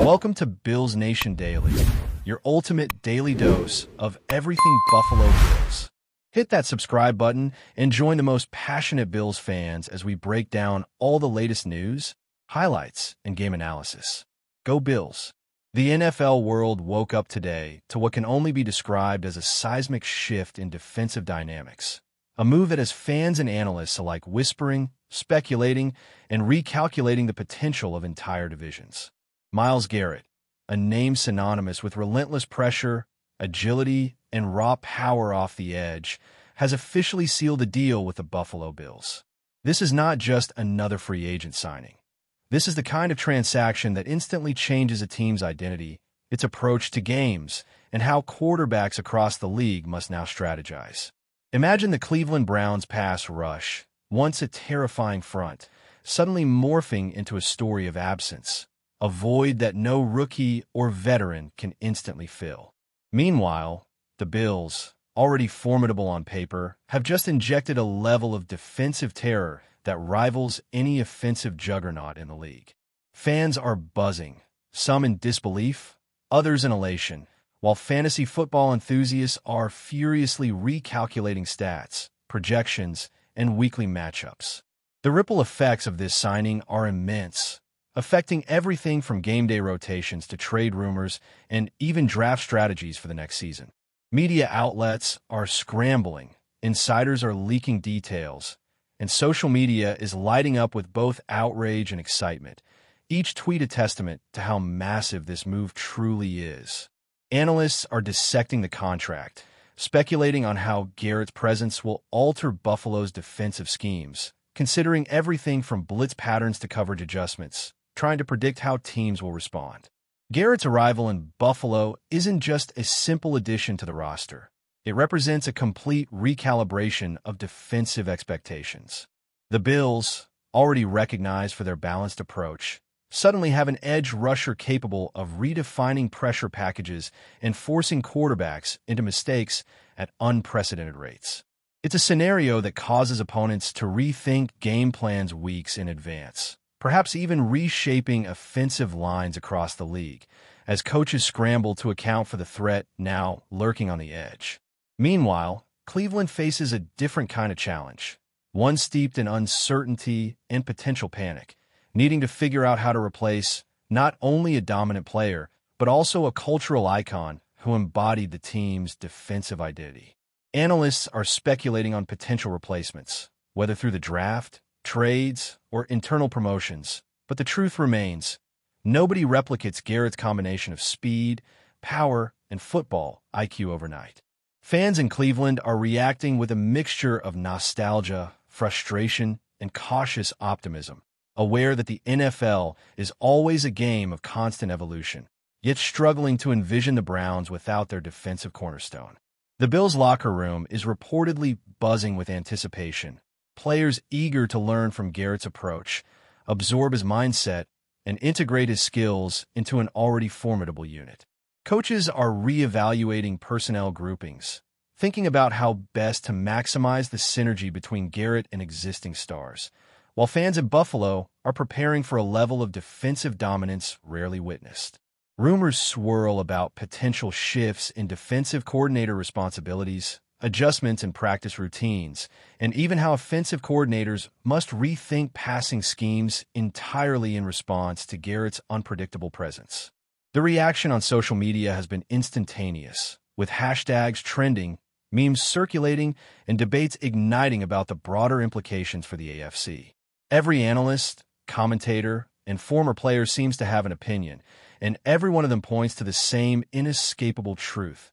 Welcome to Bills Nation Daily, your ultimate daily dose of everything Buffalo Bills. Hit that subscribe button and join the most passionate Bills fans as we break down all the latest news, highlights, and game analysis. Go Bills! The NFL world woke up today to what can only be described as a seismic shift in defensive dynamics, a move that has fans and analysts alike whispering, speculating, and recalculating the potential of entire divisions. Myles Garrett, a name synonymous with relentless pressure, agility, and raw power off the edge, has officially sealed a deal with the Buffalo Bills. This is not just another free agent signing. This is the kind of transaction that instantly changes a team's identity, its approach to games, and how quarterbacks across the league must now strategize. Imagine the Cleveland Browns pass rush, once a terrifying front, suddenly morphing into a story of absence, a void that no rookie or veteran can instantly fill. Meanwhile, the Bills, already formidable on paper, have just injected a level of defensive terror that rivals any offensive juggernaut in the league. Fans are buzzing, some in disbelief, others in elation, while fantasy football enthusiasts are furiously recalculating stats, projections, and weekly matchups. The ripple effects of this signing are immense, affecting everything from game day rotations to trade rumors and even draft strategies for the next season. Media outlets are scrambling, insiders are leaking details, and social media is lighting up with both outrage and excitement, each tweet a testament to how massive this move truly is. Analysts are dissecting the contract, speculating on how Garrett's presence will alter Buffalo's defensive schemes, considering everything from blitz patterns to coverage adjustments, trying to predict how teams will respond. Garrett's arrival in Buffalo isn't just a simple addition to the roster. It represents a complete recalibration of defensive expectations. The Bills, already recognized for their balanced approach, suddenly have an edge rusher capable of redefining pressure packages and forcing quarterbacks into mistakes at unprecedented rates. It's a scenario that causes opponents to rethink game plans weeks in advance, perhaps even reshaping offensive lines across the league, as coaches scramble to account for the threat now lurking on the edge. Meanwhile, Cleveland faces a different kind of challenge, one steeped in uncertainty and potential panic, needing to figure out how to replace not only a dominant player, but also a cultural icon who embodied the team's defensive identity. Analysts are speculating on potential replacements, whether through the draft, trades, or internal promotions, but the truth remains, nobody replicates Garrett's combination of speed, power, and football IQ overnight. Fans in Cleveland are reacting with a mixture of nostalgia, frustration, and cautious optimism, aware that the NFL is always a game of constant evolution, yet struggling to envision the Browns without their defensive cornerstone. The Bills' locker room is reportedly buzzing with anticipation, players eager to learn from Garrett's approach, absorb his mindset, and integrate his skills into an already formidable unit. Coaches are reevaluating personnel groupings, thinking about how best to maximize the synergy between Garrett and existing stars, while fans in Buffalo are preparing for a level of defensive dominance rarely witnessed. Rumors swirl about potential shifts in defensive coordinator responsibilities, adjustments in practice routines, and even how offensive coordinators must rethink passing schemes entirely in response to Garrett's unpredictable presence. The reaction on social media has been instantaneous, with hashtags trending, memes circulating, and debates igniting about the broader implications for the AFC. Every analyst, commentator, and former player seems to have an opinion, and every one of them points to the same inescapable truth.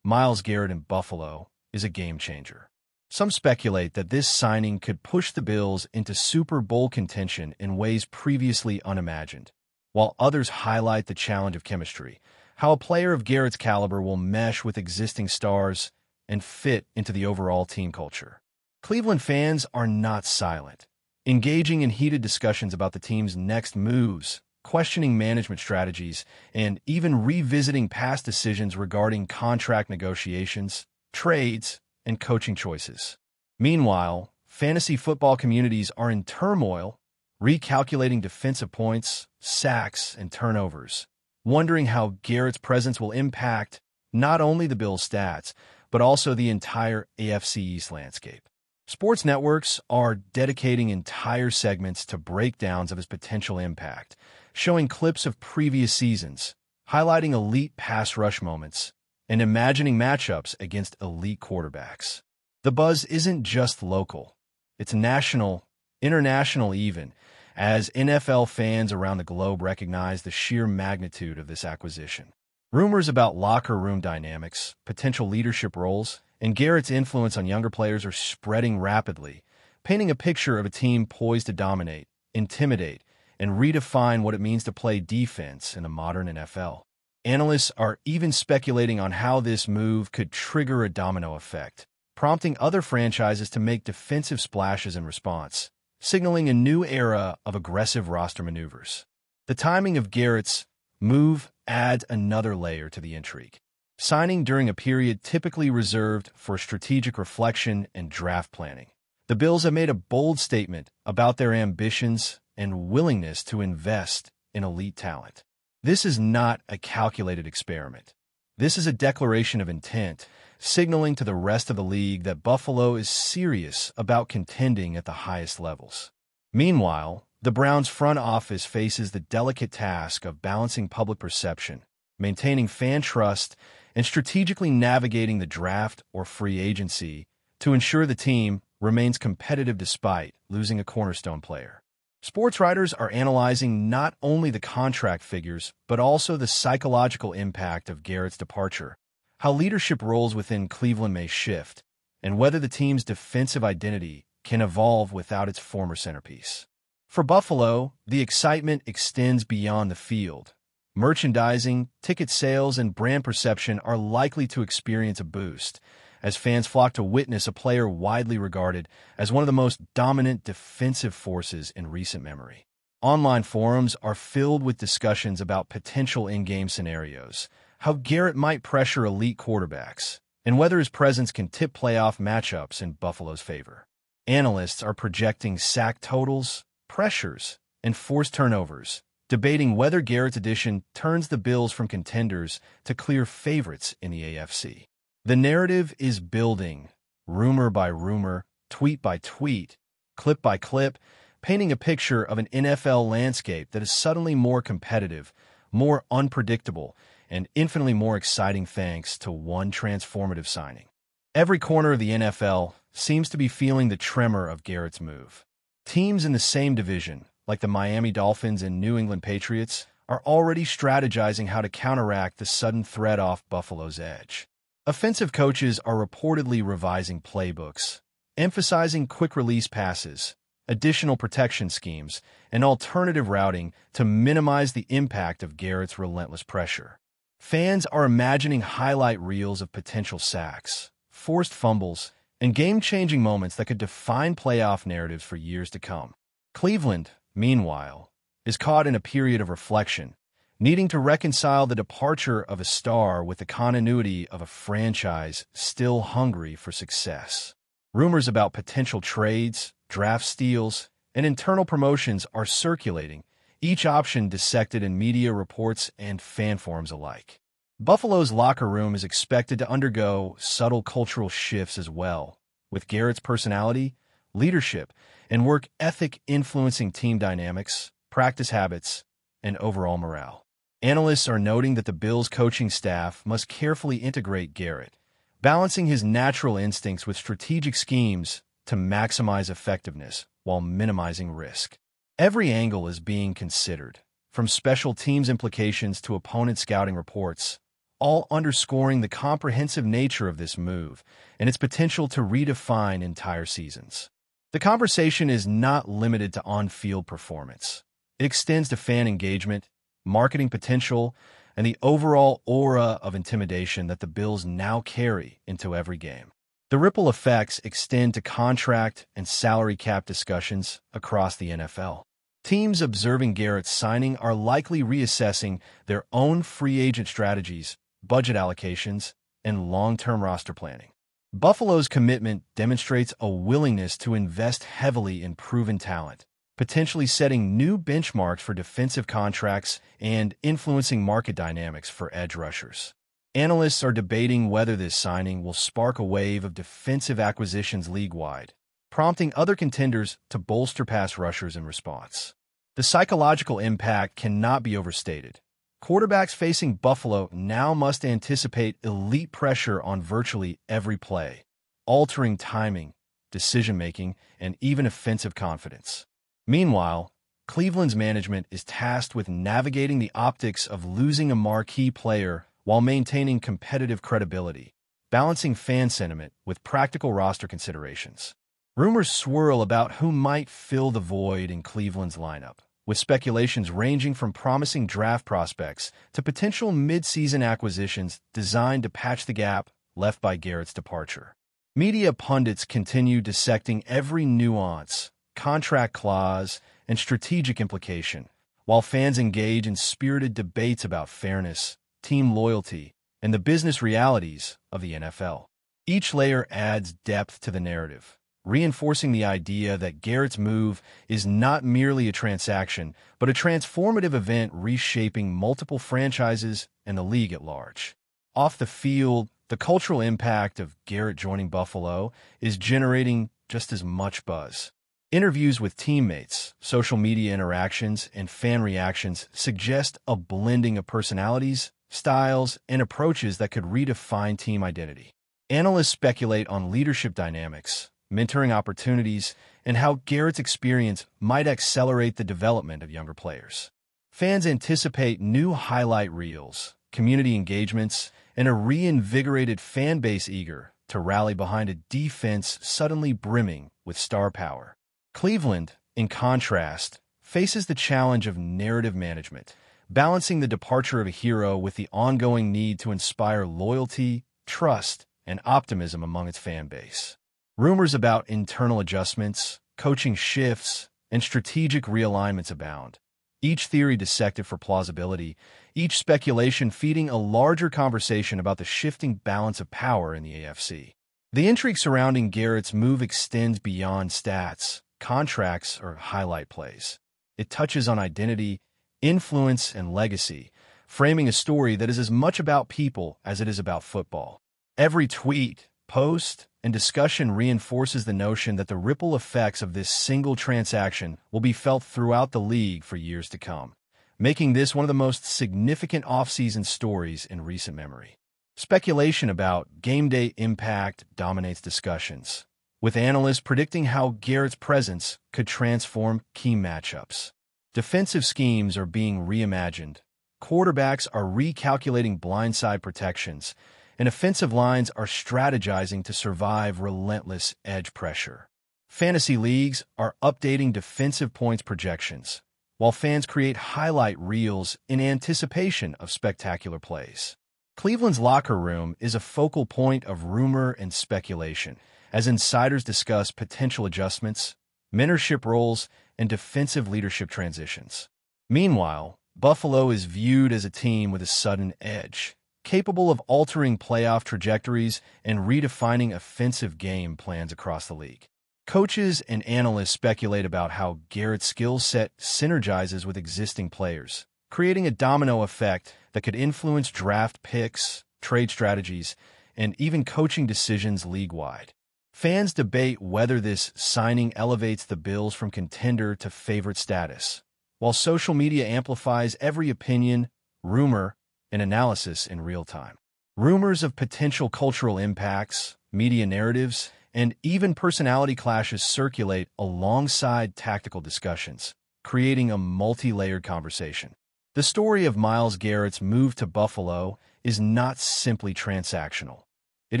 Myles Garrett in Buffalo is a game changer. Some speculate that this signing could push the Bills into Super Bowl contention in ways previously unimagined, while others highlight the challenge of chemistry, how a player of Garrett's caliber will mesh with existing stars and fit into the overall team culture. Cleveland fans are not silent, engaging in heated discussions about the team's next moves, questioning management strategies, and even revisiting past decisions regarding contract negotiations, trades, and coaching choices. Meanwhile, fantasy football communities are in turmoil, recalculating defensive points, sacks, and turnovers, wondering how Garrett's presence will impact not only the Bills' stats, but also the entire AFC East landscape. Sports networks are dedicating entire segments to breakdowns of his potential impact, showing clips of previous seasons, highlighting elite pass rush moments, and imagining matchups against elite quarterbacks. The buzz isn't just local. It's national, international even, as NFL fans around the globe recognize the sheer magnitude of this acquisition. Rumors about locker room dynamics, potential leadership roles, and Garrett's influence on younger players are spreading rapidly, painting a picture of a team poised to dominate, intimidate, and redefine what it means to play defense in the modern NFL. Analysts are even speculating on how this move could trigger a domino effect, prompting other franchises to make defensive splashes in response, signaling a new era of aggressive roster maneuvers. The timing of Garrett's move adds another layer to the intrigue. Signing during a period typically reserved for strategic reflection and draft planning, the Bills have made a bold statement about their ambitions and willingness to invest in elite talent. This is not a calculated experiment. This is a declaration of intent, signaling to the rest of the league that Buffalo is serious about contending at the highest levels. Meanwhile, the Browns' front office faces the delicate task of balancing public perception, maintaining fan trust, and strategically navigating the draft or free agency to ensure the team remains competitive despite losing a cornerstone player. Sports writers are analyzing not only the contract figures, but also the psychological impact of Garrett's departure, how leadership roles within Cleveland may shift, and whether the team's defensive identity can evolve without its former centerpiece. For Buffalo, the excitement extends beyond the field. Merchandising, ticket sales, and brand perception are likely to experience a boost, as fans flock to witness a player widely regarded as one of the most dominant defensive forces in recent memory. Online forums are filled with discussions about potential in-game scenarios, how Garrett might pressure elite quarterbacks, and whether his presence can tip playoff matchups in Buffalo's favor. Analysts are projecting sack totals, pressures, and forced turnovers, debating whether Garrett's addition turns the Bills from contenders to clear favorites in the AFC. The narrative is building, rumor by rumor, tweet by tweet, clip by clip, painting a picture of an NFL landscape that is suddenly more competitive, more unpredictable, and infinitely more exciting thanks to one transformative signing. Every corner of the NFL seems to be feeling the tremor of Garrett's move. Teams in the same division, like the Miami Dolphins and New England Patriots, are already strategizing how to counteract the sudden threat off Buffalo's edge. Offensive coaches are reportedly revising playbooks, emphasizing quick-release passes, additional protection schemes, and alternative routing to minimize the impact of Garrett's relentless pressure. Fans are imagining highlight reels of potential sacks, forced fumbles, and game-changing moments that could define playoff narratives for years to come. Cleveland, meanwhile, is caught in a period of reflection, needing to reconcile the departure of a star with the continuity of a franchise still hungry for success. Rumors about potential trades, draft steals, and internal promotions are circulating, each option dissected in media reports and fan forums alike. Buffalo's locker room is expected to undergo subtle cultural shifts as well, with Garrett's personality, leadership, and work ethic influencing team dynamics, practice habits, and overall morale. Analysts are noting that the Bills' coaching staff must carefully integrate Garrett, balancing his natural instincts with strategic schemes to maximize effectiveness while minimizing risk. Every angle is being considered, from special teams implications to opponent scouting reports, all underscoring the comprehensive nature of this move and its potential to redefine entire seasons. The conversation is not limited to on-field performance. It extends to fan engagement, marketing potential, and the overall aura of intimidation that the Bills now carry into every game. The ripple effects extend to contract and salary cap discussions across the NFL. Teams observing Garrett's signing are likely reassessing their own free agent strategies, budget allocations, and long-term roster planning. Buffalo's commitment demonstrates a willingness to invest heavily in proven talent, potentially setting new benchmarks for defensive contracts and influencing market dynamics for edge rushers. Analysts are debating whether this signing will spark a wave of defensive acquisitions league-wide, prompting other contenders to bolster pass rushers in response. The psychological impact cannot be overstated. Quarterbacks facing Buffalo now must anticipate elite pressure on virtually every play, altering timing, decision-making, and even offensive confidence. Meanwhile, Cleveland's management is tasked with navigating the optics of losing a marquee player while maintaining competitive credibility, balancing fan sentiment with practical roster considerations. Rumors swirl about who might fill the void in Cleveland's lineup, with speculations ranging from promising draft prospects to potential mid-season acquisitions designed to patch the gap left by Garrett's departure. Media pundits continue dissecting every nuance, contract clause, and strategic implication, while fans engage in spirited debates about fairness, team loyalty, and the business realities of the NFL. Each layer adds depth to the narrative, reinforcing the idea that Garrett's move is not merely a transaction, but a transformative event reshaping multiple franchises and the league at large. Off the field, the cultural impact of Garrett joining Buffalo is generating just as much buzz. Interviews with teammates, social media interactions, and fan reactions suggest a blending of personalities, styles, and approaches that could redefine team identity. Analysts speculate on leadership dynamics, mentoring opportunities, and how Garrett's experience might accelerate the development of younger players. Fans anticipate new highlight reels, community engagements, and a reinvigorated fan base eager to rally behind a defense suddenly brimming with star power. Cleveland, in contrast, faces the challenge of narrative management, balancing the departure of a hero with the ongoing need to inspire loyalty, trust, and optimism among its fan base. Rumors about internal adjustments, coaching shifts, and strategic realignments abound, each theory dissected for plausibility, each speculation feeding a larger conversation about the shifting balance of power in the AFC. The intrigue surrounding Garrett's move extends beyond stats, contracts, or highlight plays. It touches on identity, influence, and legacy, framing a story that is as much about people as it is about football. Every tweet, post, and discussion reinforces the notion that the ripple effects of this single transaction will be felt throughout the league for years to come, making this one of the most significant offseason stories in recent memory. Speculation about game day impact dominates discussions, with analysts predicting how Garrett's presence could transform key matchups. Defensive schemes are being reimagined, quarterbacks are recalculating blindside protections, and offensive lines are strategizing to survive relentless edge pressure. Fantasy leagues are updating defensive points projections, while fans create highlight reels in anticipation of spectacular plays. Cleveland's locker room is a focal point of rumor and speculation, as insiders discuss potential adjustments, mentorship roles, and defensive leadership transitions. Meanwhile, Buffalo is viewed as a team with a sudden edge, capable of altering playoff trajectories and redefining offensive game plans across the league. Coaches and analysts speculate about how Garrett's skill set synergizes with existing players, creating a domino effect that could influence draft picks, trade strategies, and even coaching decisions league-wide. Fans debate whether this signing elevates the Bills from contender to favorite status, while social media amplifies every opinion, rumor, and analysis in real time. Rumors of potential cultural impacts, media narratives, and even personality clashes circulate alongside tactical discussions, creating a multi-layered conversation. The story of Myles Garrett's move to Buffalo is not simply transactional. It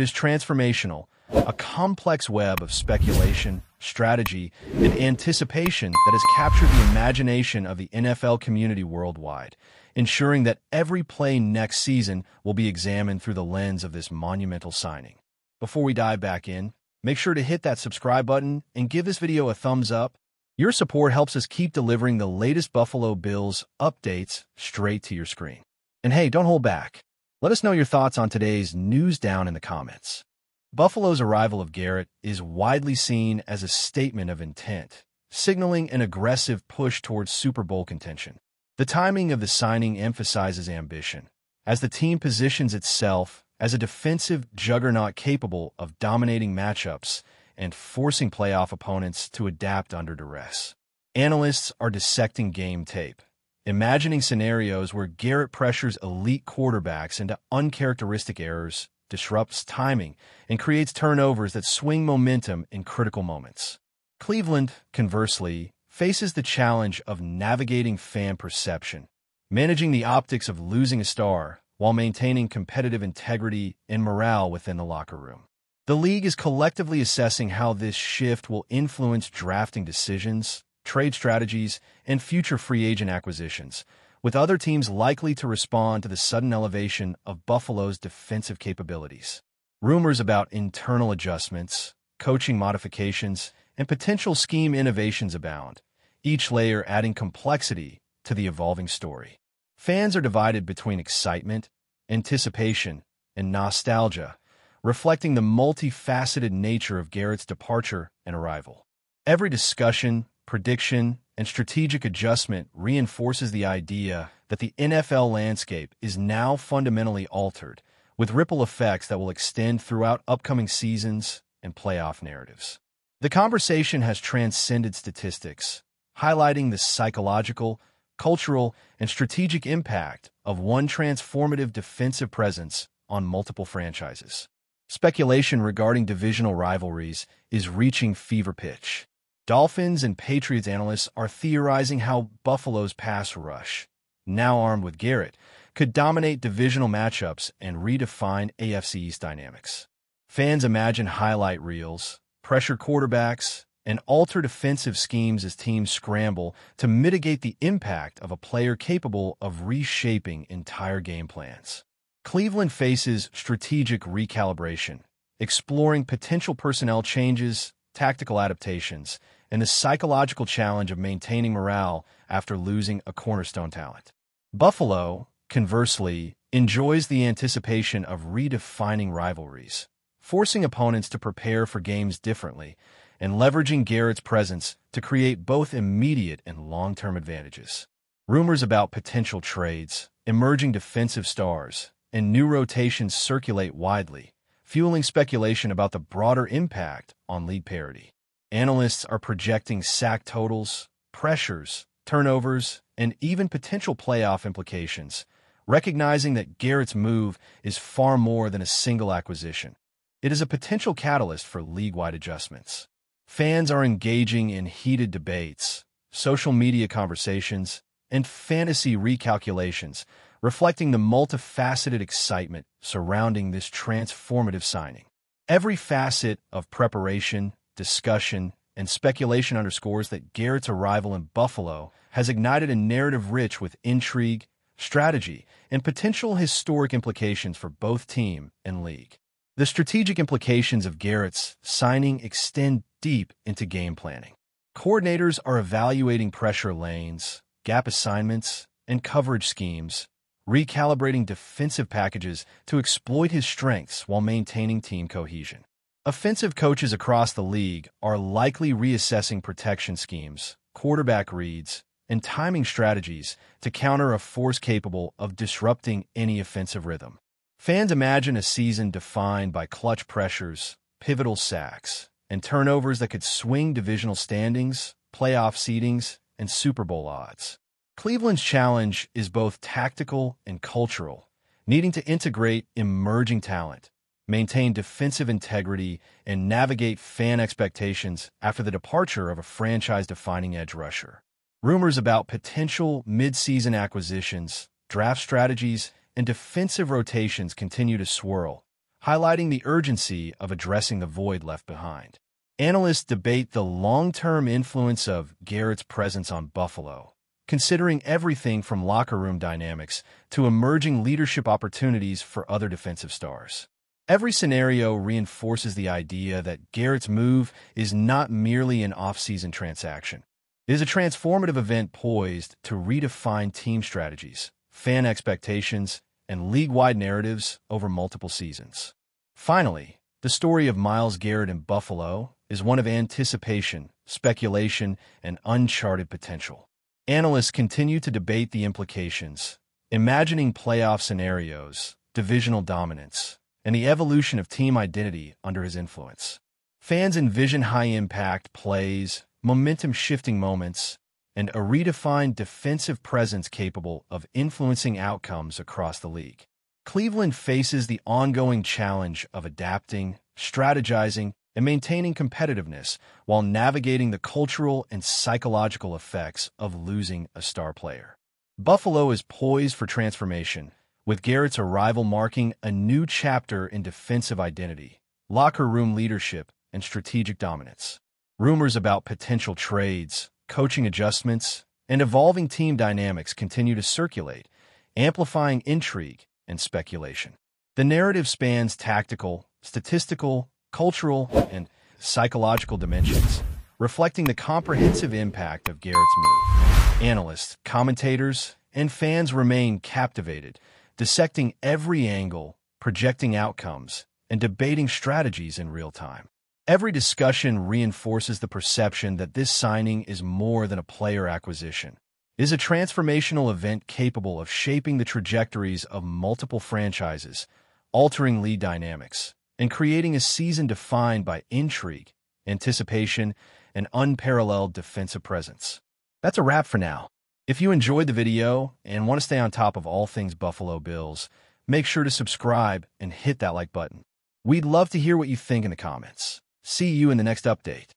is transformational, a complex web of speculation, strategy, and anticipation that has captured the imagination of the NFL community worldwide, ensuring that every play next season will be examined through the lens of this monumental signing. Before we dive back in, make sure to hit that subscribe button and give this video a thumbs up. Your support helps us keep delivering the latest Buffalo Bills updates straight to your screen. And hey, don't hold back. Let us know your thoughts on today's news down in the comments. Buffalo's arrival of Garrett is widely seen as a statement of intent, signaling an aggressive push towards Super Bowl contention. The timing of the signing emphasizes ambition, as the team positions itself as a defensive juggernaut capable of dominating matchups and forcing playoff opponents to adapt under duress. Analysts are dissecting game tape, imagining scenarios where Garrett pressures elite quarterbacks into uncharacteristic errors, disrupts timing, and creates turnovers that swing momentum in critical moments. Cleveland, conversely, faces the challenge of navigating fan perception, managing the optics of losing a star while maintaining competitive integrity and morale within the locker room. The league is collectively assessing how this shift will influence drafting decisions, trade strategies, and future free agent acquisitions, with other teams likely to respond to the sudden elevation of Buffalo's defensive capabilities. Rumors about internal adjustments, coaching modifications, and potential scheme innovations abound, each layer adding complexity to the evolving story. Fans are divided between excitement, anticipation, and nostalgia, reflecting the multifaceted nature of Garrett's departure and arrival. Every discussion, prediction, and strategic adjustment reinforces the idea that the NFL landscape is now fundamentally altered, with ripple effects that will extend throughout upcoming seasons and playoff narratives. The conversation has transcended statistics, highlighting the psychological, cultural, and strategic impact of one transformative defensive presence on multiple franchises. Speculation regarding divisional rivalries is reaching fever pitch. Dolphins and Patriots analysts are theorizing how Buffalo's pass rush, now armed with Garrett, could dominate divisional matchups and redefine AFC East dynamics. Fans imagine highlight reels, pressure quarterbacks, and alter defensive schemes as teams scramble to mitigate the impact of a player capable of reshaping entire game plans. Cleveland faces strategic recalibration, exploring potential personnel changes, tactical adaptations, and the psychological challenge of maintaining morale after losing a cornerstone talent. Buffalo, conversely, enjoys the anticipation of redefining rivalries, forcing opponents to prepare for games differently, and leveraging Garrett's presence to create both immediate and long-term advantages. Rumors about potential trades, emerging defensive stars, and new rotations circulate widely, fueling speculation about the broader impact on league parity. Analysts are projecting sack totals, pressures, turnovers, and even potential playoff implications, recognizing that Garrett's move is far more than a single acquisition. It is a potential catalyst for league-wide adjustments. Fans are engaging in heated debates, social media conversations, and fantasy recalculations, reflecting the multifaceted excitement surrounding this transformative signing. Every facet of preparation, discussion, and speculation underscores that Garrett's arrival in Buffalo has ignited a narrative rich with intrigue, strategy, and potential historic implications for both team and league. The strategic implications of Garrett's signing extend deep into game planning. Coordinators are evaluating pressure lanes, gap assignments, and coverage schemes, recalibrating defensive packages to exploit his strengths while maintaining team cohesion. Offensive coaches across the league are likely reassessing protection schemes, quarterback reads, and timing strategies to counter a force capable of disrupting any offensive rhythm. Fans imagine a season defined by clutch pressures, pivotal sacks, and turnovers that could swing divisional standings, playoff seedings, and Super Bowl odds. Cleveland's challenge is both tactical and cultural, needing to integrate emerging talent, maintain defensive integrity, and navigate fan expectations after the departure of a franchise-defining edge rusher. Rumors about potential mid-season acquisitions, draft strategies, and defensive rotations continue to swirl, highlighting the urgency of addressing the void left behind. Analysts debate the long-term influence of Garrett's presence on Buffalo, considering everything from locker room dynamics to emerging leadership opportunities for other defensive stars. Every scenario reinforces the idea that Garrett's move is not merely an off-season transaction. It is a transformative event poised to redefine team strategies, fan expectations, and league-wide narratives over multiple seasons. Finally, the story of Myles Garrett in Buffalo is one of anticipation, speculation, and uncharted potential. Analysts continue to debate the implications, imagining playoff scenarios, divisional dominance, and the evolution of team identity under his influence. Fans envision high-impact plays, momentum-shifting moments, and a redefined defensive presence capable of influencing outcomes across the league. Cleveland faces the ongoing challenge of adapting, strategizing, and maintaining competitiveness while navigating the cultural and psychological effects of losing a star player. Buffalo is poised for transformation, with Garrett's arrival marking a new chapter in defensive identity, locker room leadership, and strategic dominance. Rumors about potential trades, coaching adjustments, and evolving team dynamics continue to circulate, amplifying intrigue and speculation. The narrative spans tactical, statistical, cultural, and psychological dimensions, reflecting the comprehensive impact of Garrett's move. Analysts, commentators, and fans remain captivated, dissecting every angle, projecting outcomes, and debating strategies in real time. Every discussion reinforces the perception that this signing is more than a player acquisition. It is a transformational event capable of shaping the trajectories of multiple franchises, altering league dynamics, and creating a season defined by intrigue, anticipation, and unparalleled defensive presence. That's a wrap for now. If you enjoyed the video and want to stay on top of all things Buffalo Bills, make sure to subscribe and hit that like button. We'd love to hear what you think in the comments. See you in the next update.